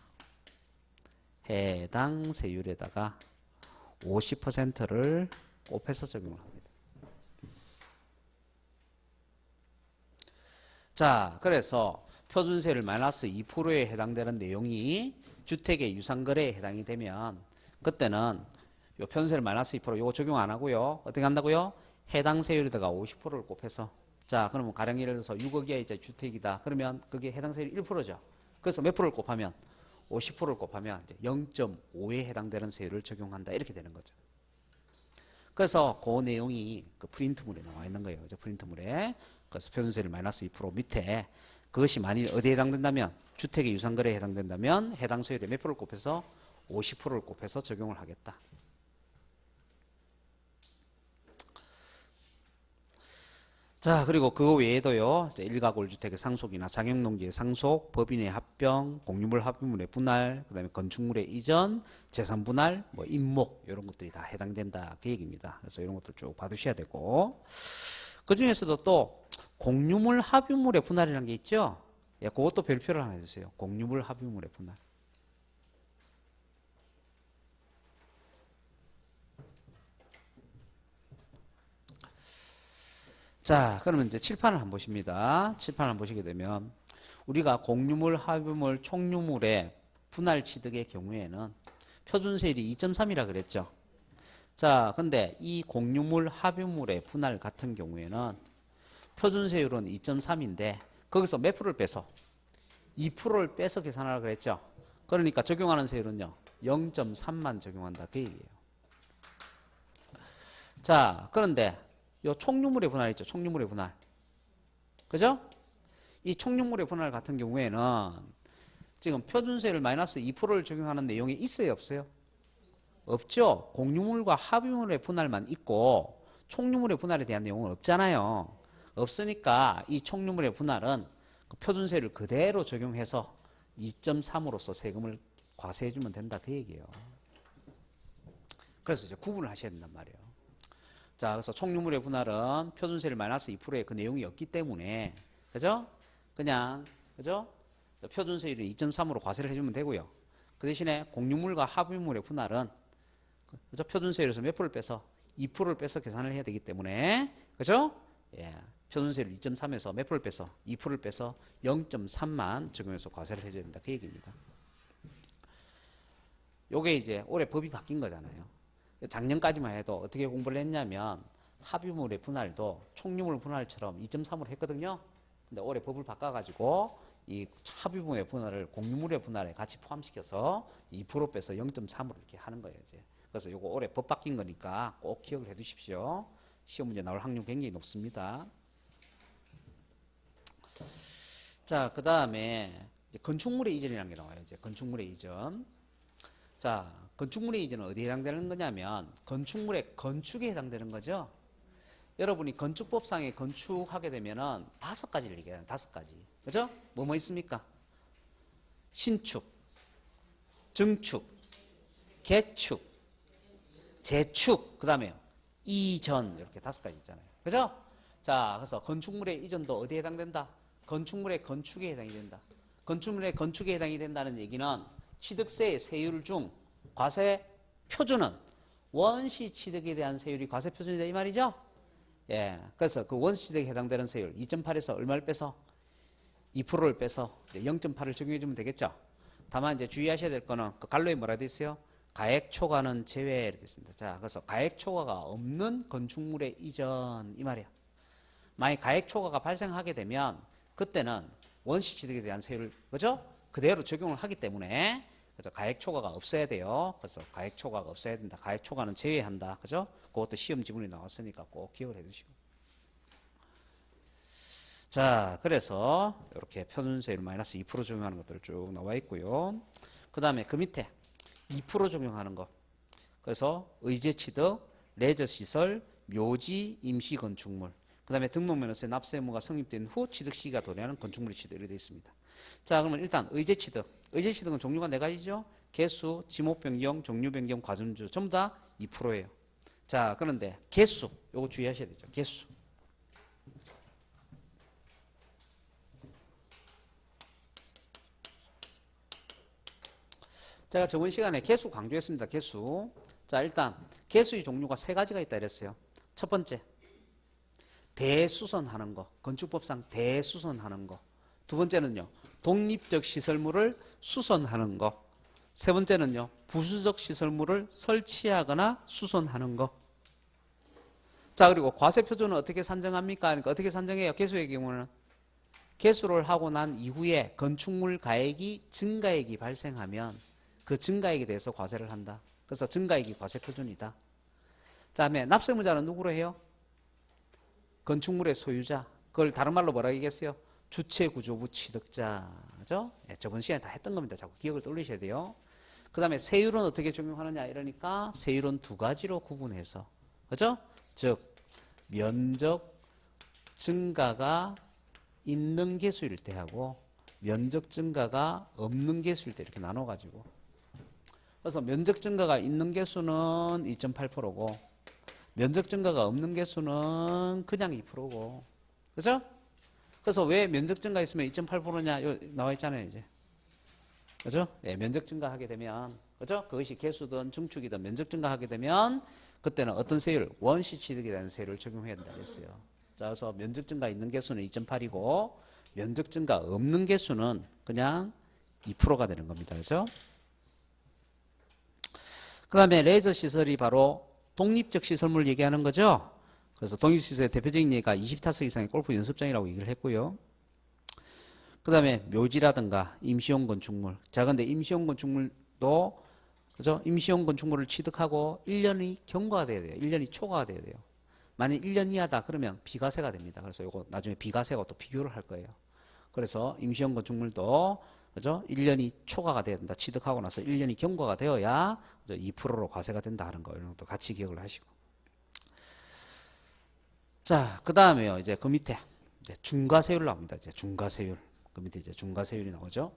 50%를 곱해서 적용을 합니다. 자, 그래서 표준세율 마이너스 2%에 해당되는 내용이 주택의 유상거래에 해당이 되면 그때는 요 표준세율 마이너스 2% 요거 적용 안 하고요. 어떻게 한다고요? 해당 세율에다가 50%를 곱해서 자, 그러면 가령 예를 들어서 6억 이하의 주택이다. 그러면 그게 해당 세율이 1%죠. 그래서 몇 프로를 곱하면 50%를 곱하면 이제 0.5에 해당되는 세율을 적용한다. 이렇게 되는 거죠. 그래서 그 내용이 그 프린트물에 나와 있는 거예요. 그죠? 프린트물에. 그래서 표준세율 마이너스 2% 밑에 그것이 만일 어디에 해당된다면 주택의 유상거래에 해당된다면 해당 세율에 몇 프로를 곱해서 50%를 곱해서 적용을 하겠다. 자, 그리고 그 외에도요, 일가구 1주택의 상속이나 장형농지의 상속, 법인의 합병, 공유물 합의물의 분할, 그 다음에 건축물의 이전, 재산 분할, 뭐 임목 이런 것들이 다 해당된다 그 얘기입니다. 그래서 이런 것들 쭉 받으셔야 되고 그 중에서도 또 공유물 합의물의 분할이라는 게 있죠. 예, 그것도 별표를 하나 해주세요. 공유물 합의물의 분할. 자, 그러면 이제 칠판을 한번 보십니다. 칠판을 한번 보시게 되면 우리가 공유물, 합유물, 총유물의 분할 취득의 경우에는 표준세율이 2.3이라 그랬죠. 자, 근데 이 공유물, 합유물의 분할 같은 경우에는 표준세율은 2.3인데 거기서 몇 프로를 빼서 2%를 빼서 계산하라고 그랬죠. 그러니까 적용하는 세율은요 0.3만 적용한다 그 얘기예요. 자, 그런데 요 총유물의 분할 있죠. 총유물의 분할. 그죠? 이 총유물의 분할 같은 경우에는 지금 표준세율 마이너스 2%를 적용하는 내용이 있어요? 없어요? 없죠. 공유물과 합유물의 분할만 있고 총유물의 분할에 대한 내용은 없잖아요. 없으니까 이 총유물의 분할은 그 표준세율을 그대로 적용해서 2.3으로서 세금을 과세해주면 된다 그 얘기예요. 그래서 이제 구분을 하셔야 된단 말이에요. 자, 그래서 총유물의 분할은 표준세율 마이너스 2%의 그 내용이 없기 때문에, 그죠? 그냥, 그죠? 표준세율을 2.3으로 과세를 해주면 되고요. 그 대신에 공유물과 합유물의 분할은, 그죠? 표준세율에서 몇 프로를 빼서 2%를 빼서 계산을 해야 되기 때문에, 그죠? 예. 표준세율 2.3에서 몇 프로를 빼서 2%를 빼서 0.3만 적용해서 과세를 해줘야 된다. 그 얘기입니다. 요게 이제 올해 법이 바뀐 거잖아요. 작년까지만 해도 어떻게 공부를 했냐면 합유물의 분할도 총유물 분할처럼 2.3으로 했거든요. 근데 올해 법을 바꿔가지고 이 합유물의 분할을 공유물의 분할에 같이 포함시켜서 2% 빼서 0.3으로 이렇게 하는 거예요. 이제. 그래서 요거 올해 법 바뀐 거니까 꼭 기억을 해 두십시오. 시험 문제 나올 확률 굉장히 높습니다. 자, 그 다음에 이제 건축물의 이전이라는 게 나와요. 이제 건축물의 이전. 자, 건축물의 이전은 어디에 해당되는 거냐면 건축물의 건축에 해당되는 거죠. 여러분이 건축법상에 건축하게 되면은 5가지를 얘기해요. 5가지. 그죠? 뭐 있습니까? 신축, 증축, 개축, 재축, 그 다음에 이전, 이렇게 5가지 있잖아요. 그죠? 자, 그래서 건축물의 이전도 어디에 해당된다? 건축물의 건축에 해당이 된다. 건축물의 건축에 해당이 된다는 얘기는 취득세의 세율 중 과세 표준은 원시 취득에 대한 세율이 과세 표준이다 이 말이죠? 예. 그래서 그 원시 취득에 해당되는 세율 2.8에서 얼마를 빼서 2%를 빼서 0.8을 적용해 주면 되겠죠? 다만 이제 주의하셔야 될 거는 그 갈로에 뭐라 돼 있어요? 가액 초과는 제외 이렇게 있습니다. 자, 그래서 가액 초과가 없는 건축물의 이전 이 말이야. 만약 가액 초과가 발생하게 되면 그때는 원시 취득에 대한 세율을 그죠? 그대로 적용을 하기 때문에 그래서 가액 초과가 없어야 돼요. 그래서 가액 초과가 없어야 된다. 가액 초과는 제외한다. 그죠? 그것도 시험 지문이 나왔으니까 꼭 기억을 해 두시고. 자, 그래서 이렇게 표준세율 마이너스 2% 적용하는 것들 쭉 나와 있고요. 그 다음에 그 밑에 2% 적용하는 거. 그래서 의제취득, 레저시설, 묘지, 임시건축물. 그 다음에 등록면허세 납세 의무가 성립된 후 취득시기가 도래하는 건축물의 취득이 되어 있습니다. 자, 그러면 일단 의제취득. 의제취득은 종류가 4가지죠. 개수, 지목 변경, 종류 변경, 과점주 전부 다 2%예요. 자, 그런데 개수. 요거 주의하셔야 되죠. 개수. 제가 저번 시간에 개수 강조했습니다. 개수. 자, 일단 개수의 종류가 3가지가 있다 이랬어요. 첫 번째, 대수선하는 거. 건축법상 대수선하는 거. 두 번째는요, 독립적 시설물을 수선하는 거. 세 번째는요, 부수적 시설물을 설치하거나 수선하는 거. 자, 그리고 과세표준은 어떻게 산정합니까? 그러니까 어떻게 산정해요? 개수의 경우는 개수를 하고 난 이후에 건축물 가액이 증가액이 발생하면 그 증가액에 대해서 과세를 한다. 그래서 증가액이 과세표준이다. 그 다음에 납세의무자는 누구로 해요? 건축물의 소유자. 그걸 다른 말로 뭐라 얘기했어요? 주체구조부 취득자죠? 네, 저번 시간에 다 했던 겁니다. 자꾸 기억을 떠올리셔야 돼요. 그 다음에 세율은 어떻게 적용하느냐 이러니까 세율은 2가지로 구분해서 그죠? 즉 면적 증가가 있는 개수일 때 하고 면적 증가가 없는 개수일 때 이렇게 나눠가지고 그래서 면적 증가가 있는 개수는 2.8%고 면적 증가가 없는 개수는 그냥 2%고 그죠? 그래서 왜 면적 증가 있으면 2.8%냐 나와 있잖아요 이제 그죠? 네, 면적 증가하게 되면 그죠? 그것이 개수든 증축이든 면적 증가하게 되면 그때는 어떤 세율? 원시 취득에 대한 세율을 적용해야 된다 그랬어요. 자, 그래서 면적 증가 있는 개수는 2.8이고 면적 증가 없는 개수는 그냥 2%가 되는 겁니다. 그죠? 그 다음에 레저 시설이 바로 독립적 시설물 얘기하는 거죠. 그래서 독립시설의 대표적인 예가 20타석 이상의 골프 연습장이라고 얘기를 했고요. 그 다음에 묘지라든가 임시용 건축물. 자, 근데 임시용 건축물도 그죠? 임시용 건축물을 취득하고 1년이 경과가 돼야 돼요. 1년이 초과가 돼야 돼요. 만약 1년 이하다 그러면 비과세가 됩니다. 그래서 이거 나중에 비과세하고 또 비교를 할 거예요. 그래서 임시용 건축물도 그죠? 1년이 초과가 돼야 된다. 취득하고 나서 1년이 경과가 되어야 2%로 과세가 된다 하는 거 이런 것도 같이 기억을 하시고. 자, 그 다음에요. 이제 그 밑에 이제 중과세율 나옵니다. 이제 중과세율. 그 밑에 이제 중과세율이 나오죠.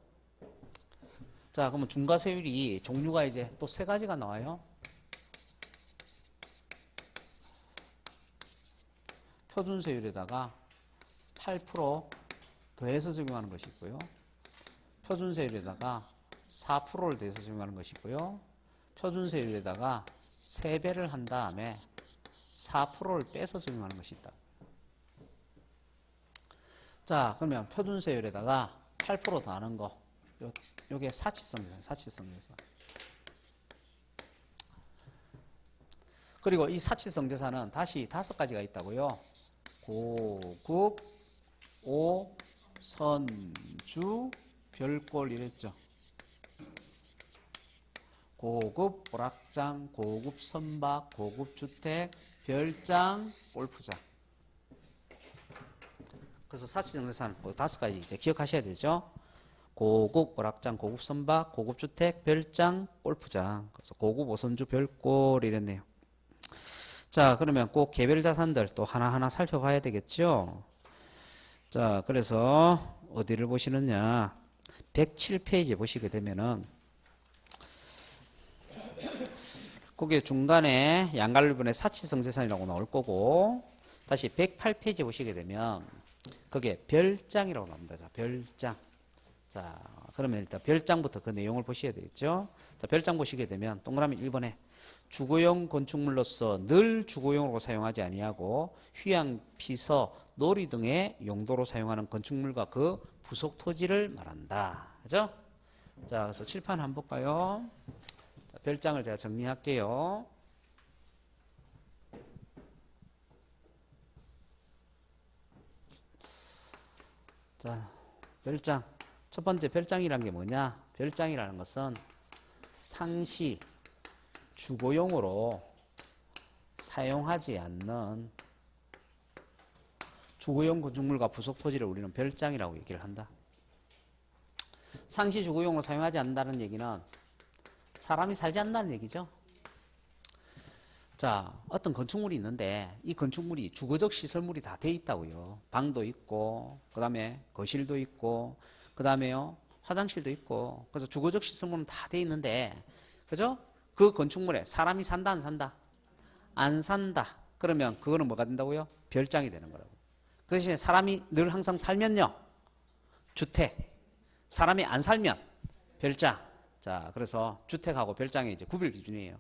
자, 그러면 중과세율이 종류가 이제 또 3가지가 나와요. 표준세율에다가 8% 더해서 적용하는 것이 있고요. 표준세율에다가 4%를 더해서 적용하는 것이 있고요. 표준세율에다가 3배를 한 다음에 4%를 빼서 적용하는 것이 있다. 자, 그러면 표준세율에다가 8% 더하는 거. 요게 사치성계산, 사치성계산. 그리고 이 사치성계산은 다시 5가지가 있다고요. 고급, 오, 선주, 별골 이랬죠. 고급 오락장, 고급 선박, 고급 주택, 별장, 골프장. 그래서 사치성계산 5가지 이제 기억하셔야 되죠. 고급 오락장, 고급 선박, 고급 주택, 별장, 골프장. 그래서 고급 오선주, 별골 이랬네요. 자, 그러면 꼭 개별 자산들 또 하나하나 살펴봐야 되겠죠. 자, 그래서 어디를 보시느냐. 107페이지 보시게 되면은 거기에 중간에 양갈류분의 사치성 재산이라고 나올 거고, 다시 108페이지 보시게 되면 거기에 별장이라고 나옵니다. 자, 별장. 자, 그러면 일단 별장부터 그 내용을 보셔야 되겠죠. 자, 별장 보시게 되면 동그라미 1번에 주거용 건축물로서 늘 주거용으로 사용하지 아니하고 휴양, 피서, 놀이 등의 용도로 사용하는 건축물과 그 부속 토지를 말한다. 그죠? 자, 그래서 칠판 한번 볼까요? 자, 별장을 제가 정리할게요. 자, 별장. 첫 번째 별장이란 게 뭐냐? 별장이라는 것은 상시 주거용으로 사용하지 않는 주거용 건축물과 부속 토지를 우리는 별장이라고 얘기를 한다. 상시 주거용으로 사용하지 않는다는 얘기는 사람이 살지 않는다는 얘기죠. 자, 어떤 건축물이 있는데 이 건축물이 주거적 시설물이 다 돼 있다고요. 방도 있고, 그 다음에 거실도 있고, 그 다음에요 화장실도 있고, 그래서 주거적 시설물은 다 돼 있는데, 그죠? 그 건축물에 사람이 산다 안 산다? 안 산다. 그러면 그거는 뭐가 된다고요? 별장이 되는 거라고. 그 대신에 사람이 늘 항상 살면요, 주택. 사람이 안 살면 별장. 자, 그래서 주택하고 별장의 이제 구별 기준이에요.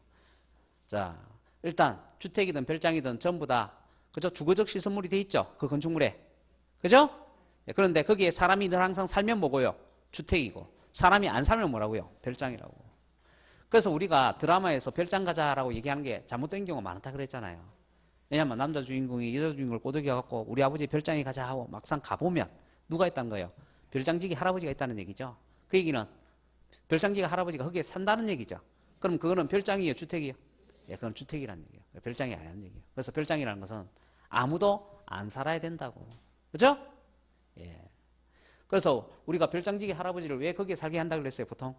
자, 일단 주택이든 별장이든 전부 다 그죠? 주거적 시설물이 돼 있죠. 그 건축물에. 그죠? 그런데 거기에 사람이 늘 항상 살면 뭐고요? 주택이고. 사람이 안 살면 뭐라고요? 별장이라고. 그래서 우리가 드라마에서 별장 가자라고 얘기하는 게 잘못된 경우가 많다 그랬잖아요. 왜냐하면 남자 주인공이 여자 주인공을 꼬드겨 갖고 우리 아버지 별장에 가자 하고 막상 가보면 누가 있다는 거예요? 별장지기 할아버지가 있다는 얘기죠. 그 얘기는 별장지기 할아버지가 거기에 산다는 얘기죠. 그럼 그거는 별장이에요, 주택이에요? 예, 그건 주택이라는 얘기예요. 별장이 아니라는 얘기예요. 그래서 별장이라는 것은 아무도 안 살아야 된다고. 그죠? 예. 그래서 우리가 별장지기 할아버지를 왜 거기에 살게 한다고 그랬어요, 보통?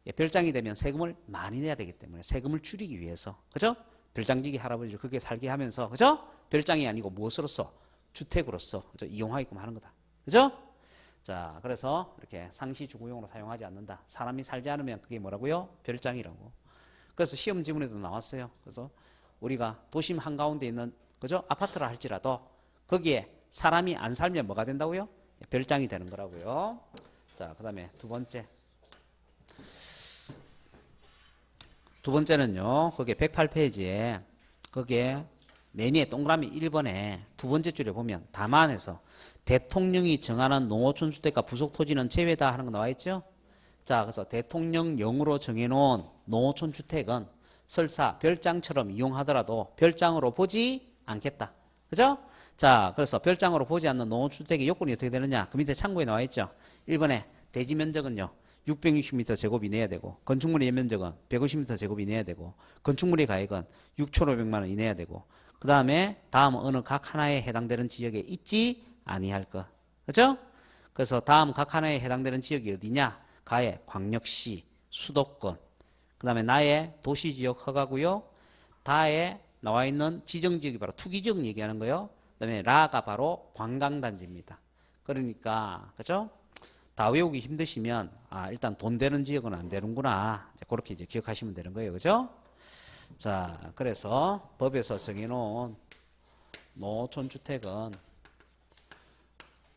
예, 별장이 되면 세금을 많이 내야 되기 때문에 세금을 줄이기 위해서. 그죠? 별장지기 할아버지를 거기에 살게 하면서, 그죠? 별장이 아니고 무엇으로서? 주택으로서. 그죠? 이용하게끔 하는 거다. 그죠? 자, 그래서 이렇게 상시 주거용으로 사용하지 않는다. 사람이 살지 않으면 그게 뭐라고요? 별장이라고. 그래서 시험 지문에도 나왔어요. 그래서 우리가 도심 한가운데 있는, 그죠? 아파트라 할지라도 거기에 사람이 안 살면 뭐가 된다고요? 별장이 되는 거라고요. 자, 그 다음에 두 번째. 두 번째는요, 거기에 108페이지에, 거기에 매니에 동그라미 1번에 두 번째 줄에 보면 담안에서 대통령이 정하는 농어촌 주택과 부속 토지는 제외다 하는 거 나와 있죠? 자, 그래서 대통령령으로 정해놓은 농어촌 주택은 설사 별장처럼 이용하더라도 별장으로 보지 않겠다. 그죠? 자, 그래서 별장으로 보지 않는 농어촌 주택의 요건이 어떻게 되느냐? 그 밑에 참고에 나와 있죠? 1번에 대지 면적은요, 660m 제곱이 내야 되고, 건축물의 연면적은 150m 제곱이 내야 되고, 건축물의 가액은 6,500만 원 이내야 되고, 그 다음에 다음 어느 각 하나에 해당되는 지역에 있지 아니할 것. 그죠? 그래서 다음 각 하나에 해당되는 지역이 어디냐? 가에 광역시, 수도권, 그 다음에 나의 도시지역 허가고요. 다에 나와 있는 지정지역이 바로 투기지역 얘기하는 거예요. 그 다음에 라가 바로 관광단지입니다. 그러니까 그죠? 다 외우기 힘드시면 일단 돈 되는 지역은 안 되는구나. 그렇게 이제 기억하시면 되는 거예요. 그죠? 자, 그래서 법에서 정해놓은 농어촌 주택은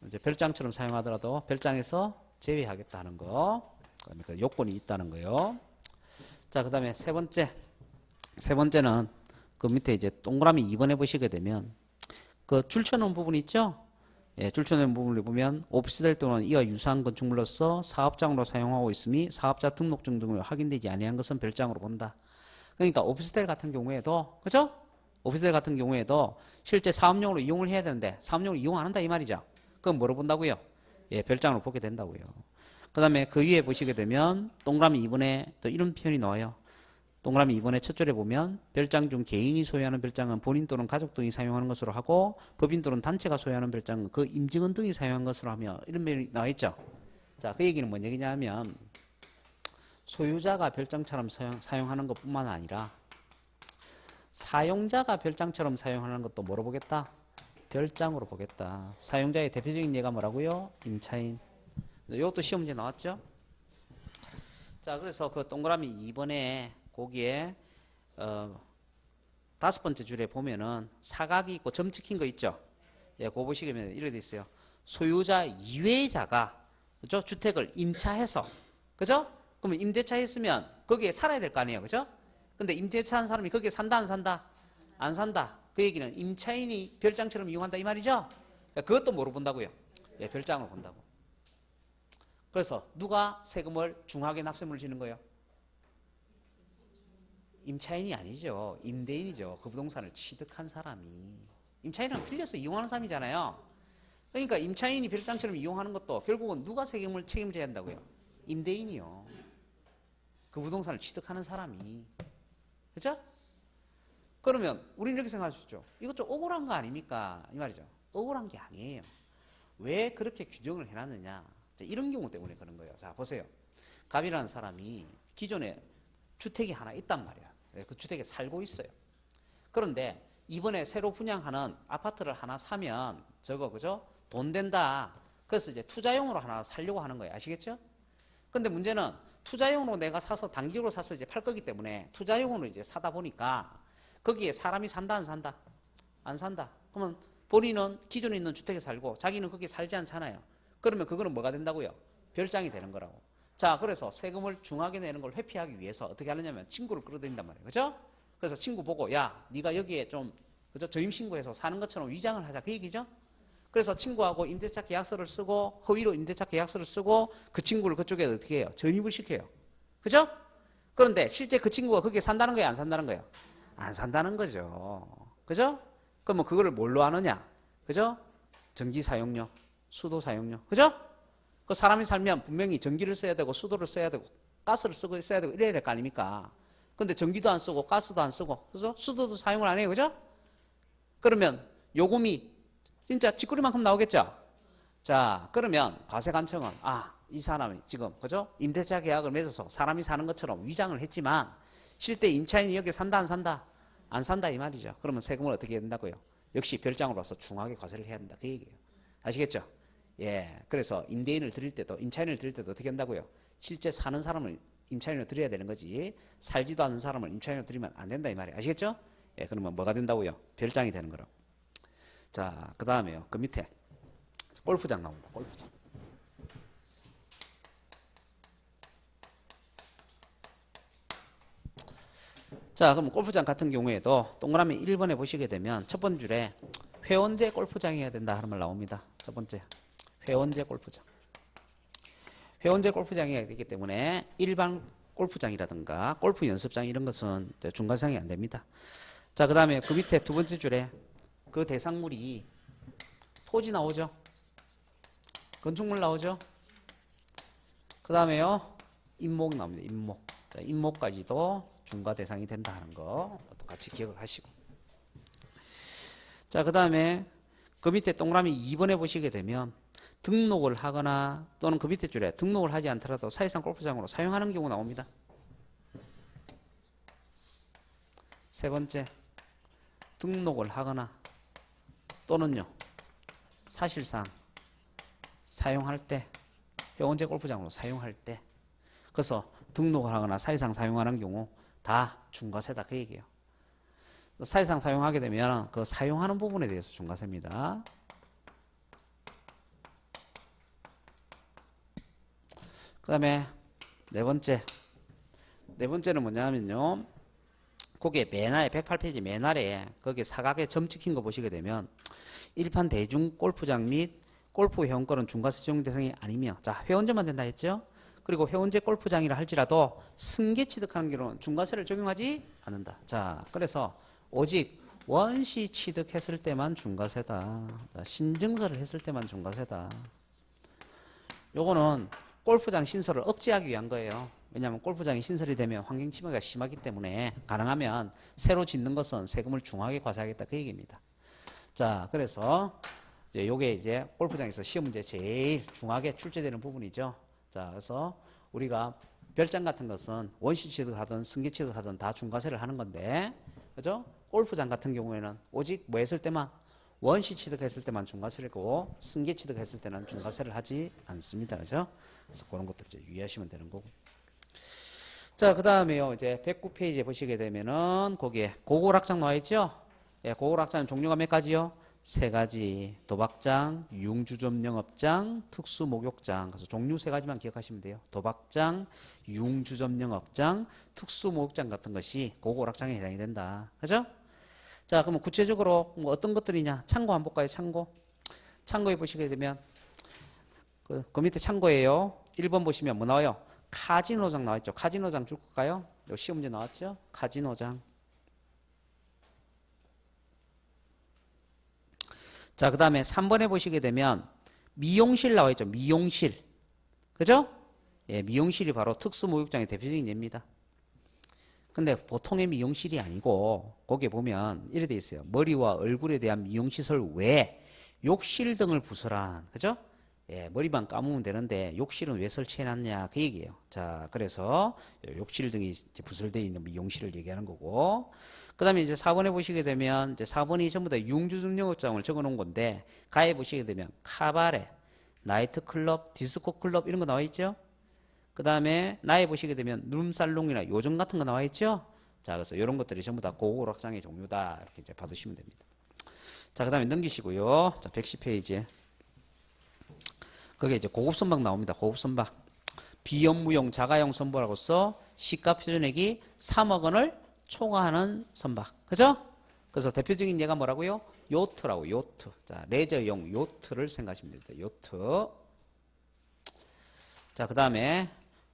이제 별장처럼 사용하더라도 별장에서 제외하겠다는 거. 그다음에 그 요건이 있다는 거요. 자, 그 다음에 세 번째. 세 번째는 그 밑에 이제 동그라미 2번에 보시게 되면 그 줄쳐놓은 부분 있죠? 예, 줄쳐놓은 부분을 보면 오피스텔 또는 이와 유사한 건축물로서 사업장으로 사용하고 있음이 사업자 등록증 등으로 확인되지 아니한 것은 별장으로 본다. 그러니까 오피스텔 같은 경우에도, 그죠? 오피스텔 같은 경우에도 실제 사업용으로 이용을 해야 되는데 사업용으로 이용 안 한다 이 말이죠. 그건 뭐로 본다고요? 예, 별장으로 보게 된다고요. 그 다음에 그 위에 보시게 되면 동그라미 2번에 또 이런 표현이 나와요. 동그라미 2번의 첫 줄에 보면 별장 중 개인이 소유하는 별장은 본인 또는 가족 등이 사용하는 것으로 하고 법인 또는 단체가 소유하는 별장은 그 임직원 등이 사용한 것으로 하며 이런 표현이 나와 있죠. 자, 그 얘기는 뭔 얘기냐면 소유자가 별장처럼 사용하는 것뿐만 아니라 사용자가 별장처럼 사용하는 것도 뭐로 보겠다? 별장으로 보겠다. 사용자의 대표적인 예가 뭐라고요? 임차인. 이것도 시험 문제 나왔죠? 자, 그래서 그 동그라미 2번에 거기에 다섯 번째 줄에 보면은 사각이 있고 점 찍힌 거 있죠? 예, 그거 보시면 이렇게 돼 있어요. 소유자 이외자가 그죠? 주택을 임차해서 그죠? 그러면 임대차 했으면 거기에 살아야 될 거 아니에요, 그죠? 근데 임대차 한 사람이 거기에 산다 안 산다? 안 산다. 그 얘기는 임차인이 별장처럼 이용한다 이 말이죠? 그것도 뭐로 본다고요? 예, 별장으로 본다고. 그래서 누가 세금을 중하게 납세물을 지는 거예요? 임차인이 아니죠. 임대인이죠. 그 부동산을 취득한 사람이. 임차인은 빌려서 이용하는 사람이잖아요. 그러니까 임차인이 별장처럼 이용하는 것도 결국은 누가 세금을 책임져야 한다고요? 임대인이요. 그 부동산을 취득하는 사람이. 그죠? 그러면 우리는 이렇게 생각할 수 있죠. 이거 좀 억울한 거 아닙니까? 이 말이죠. 억울한 게 아니에요. 왜 그렇게 규정을 해놨느냐? 이런 경우 때문에 그런 거예요. 자, 보세요. 갑이라는 사람이 기존에 주택이 하나 있단 말이야. 그 주택에 살고 있어요. 그런데 이번에 새로 분양하는 아파트를 하나 사면 저거 그죠? 돈 된다. 그래서 이제 투자용으로 하나 살려고 하는 거예요. 아시겠죠? 근데 문제는 투자용으로 내가 사서 단기로 사서 이제 팔 거기 때문에 투자용으로 이제 사다 보니까 거기에 사람이 산다 안 산다? 안 산다. 그러면 본인은 기존에 있는 주택에 살고 자기는 거기에 살지 않잖아요. 그러면 그거는 뭐가 된다고요? 별장이 되는 거라고. 자, 그래서 세금을 중하게 내는 걸 회피하기 위해서 어떻게 하느냐면 친구를 끌어들인단 말이에요. 그죠? 그래서 친구 보고 야, 네가 여기에 좀 그죠? 저임신고해서 사는 것처럼 위장을 하자. 그 얘기죠? 그래서 친구하고 임대차 계약서를 쓰고 허위로 임대차 계약서를 쓰고 그 친구를 그쪽에 어떻게 해요? 전입을 시켜요. 그죠? 그런데 실제 그 친구가 거기에 산다는 거예요? 안 산다는 거예요? 안 산다는 거죠. 그죠? 그러면 그거를 뭘로 하느냐? 그죠? 전기 사용료, 수도 사용료. 그죠? 그 사람이 살면 분명히 전기를 써야 되고 수도를 써야 되고 가스를 쓰고 써야 되고 이래야 될 거 아닙니까? 근데 전기도 안 쓰고 가스도 안 쓰고 그죠? 수도도 사용을 안 해요. 그죠? 그러면 요금이 진짜 쥐꼬리만큼 나오겠죠? 자, 그러면 과세관청은 이 사람이 지금 그죠? 임대차 계약을 맺어서 사람이 사는 것처럼 위장을 했지만 실제 임차인이 여기 산다 안 산다? 안 산다 이 말이죠. 그러면 세금을 어떻게 해야 된다고요? 역시 별장으로서 중하게 과세를 해야 된다. 그 얘기예요. 아시겠죠? 예. 그래서 임대인을 드릴 때도 임차인을 드릴 때도 어떻게 한다고요? 실제 사는 사람을 임차인으로 드려야 되는 거지 살지도 않는 사람을 임차인으로 드리면 안 된다 이 말이에요. 아시겠죠? 예. 그러면 뭐가 된다고요? 별장이 되는 거라고. 자, 그 다음에요. 그 밑에 골프장 나옵니다. 골프장. 자, 그럼 골프장 같은 경우에도 동그라미 1번에 보시게 되면 첫 번째 줄에 회원제 골프장이어야 된다 하는 말 나옵니다. 첫 번째 회원제 골프장. 회원제 골프장이어야 되기 때문에 일반 골프장이라든가 골프 연습장 이런 것은 중과상이 안 됩니다. 자, 그 다음에 그 밑에 두 번째 줄에 그 대상물이 토지 나오죠. 건축물 나오죠. 그 다음에요 임목 나옵니다. 임목. 자, 임목까지도 중과 대상이 된다 하는 거 같이 기억을 하시고. 자, 그 다음에 그 밑에 동그라미 2번에 보시게 되면 등록을 하거나 또는 그 밑에 줄에 등록을 하지 않더라도 사실상 골프장으로 사용하는 경우 나옵니다. 세 번째 등록을 하거나 또는요 사실상 사용할 때 회원제 골프장으로 사용할 때 그래서 등록을 하거나 사실상 사용하는 경우 다 중과세다 그 얘기예요. 사실상 사용하게 되면 그 사용하는 부분에 대해서 중과세입니다. 그 다음에 네 번째는 뭐냐면요 거기에 맨날에 108페이지 맨날에 거기에 사각에 점 찍힌 거 보시게 되면 일반 대중 골프장 및 골프 회원권은 중과세 적용 대상이 아니며 자 회원제만 된다 했죠. 그리고 회원제 골프장이라 할지라도 승계 취득하는 경우는 중과세를 적용하지 않는다. 자, 그래서 오직 원시 취득했을 때만 중과세다. 신증서를 했을 때만 중과세다. 요거는 골프장 신설을 억제하기 위한 거예요. 왜냐하면 골프장이 신설이 되면 환경 침해가 심하기 때문에 가능하면 새로 짓는 것은 세금을 중하게 과세하겠다 그 얘기입니다. 자, 그래서 요게 이제 골프장에서 시험 문제 제일 중하게 출제되는 부분이죠. 자, 그래서 우리가 별장 같은 것은 원시 취득을 하든 승계 취득을 하든 다 중과세를 하는 건데, 그죠? 골프장 같은 경우에는 오직 뭐 했을 때만 원시 취득했을 때만 중과세를 하고 승계 취득했을 때는 중과세를 하지 않습니다. 그죠? 그래서 그런 것들 이제 유의하시면 되는 거고. 자, 그 다음에요. 이제 109페이지에 보시게 되면은 거기에 고골학장 나와 있죠? 예, 고골학장은 종류가 몇 가지요? 세 가지. 도박장, 융주점영업장, 특수목욕장. 그래서 종류 세 가지만 기억하시면 돼요. 도박장, 융주점영업장, 특수목욕장 같은 것이 고골학장에 해당이 된다. 그죠? 자, 그러면 구체적으로 뭐 어떤 것들이냐? 참고 한번 볼까요? 참고. 참고해 보시게 되면 그 밑에 참고예요. 1번 보시면 뭐 나와요? 카지노장 나와있죠. 카지노장 줄 걸까요? 요 시험 문제 나왔죠? 카지노장. 자, 그 다음에 3번에 보시게 되면 미용실 나와있죠. 미용실. 그죠? 예, 미용실이 바로 특수목욕장의 대표적인 예입니다. 근데 보통의 미용실이 아니고 거기에 보면 이래 돼 있어요. 머리와 얼굴에 대한 미용시설 외에 욕실 등을 부설한, 그죠? 예, 머리만 감으면 되는데 욕실은 왜 설치해놨냐 그 얘기예요. 자, 그래서 욕실 등이 이제 부설되어 있는 미용실을 얘기하는 거고, 그 다음에 이제 4번에 보시게 되면 이제 4번이 전부 다 융주점영업장을 적어놓은 건데, 가에 보시게 되면 카바레, 나이트클럽, 디스코클럽 이런 거 나와 있죠. 그 다음에 나에 보시게 되면 룸살롱이나 요정 같은 거 나와 있죠. 자, 그래서 이런 것들이 전부 다 고골학장의 종류다 이렇게 이제 받으시면 됩니다. 자, 그 다음에 넘기시고요. 자, 110페이지. 그게 이제 고급 선박 나옵니다. 고급 선박. 비연무용 자가용 선박으로서 시가 표준액이 3억 원을 초과하는 선박. 그죠? 그래서 대표적인 예가 뭐라고요? 요트라고, 요트. 자, 레저용 요트를 생각하시면 됩니다. 요트. 자, 그 다음에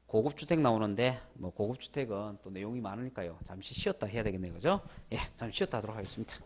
고급주택 나오는데, 뭐 고급주택은 또 내용이 많으니까요. 잠시 쉬었다 해야 되겠네요. 그죠? 예, 잠시 쉬었다 하도록 하겠습니다.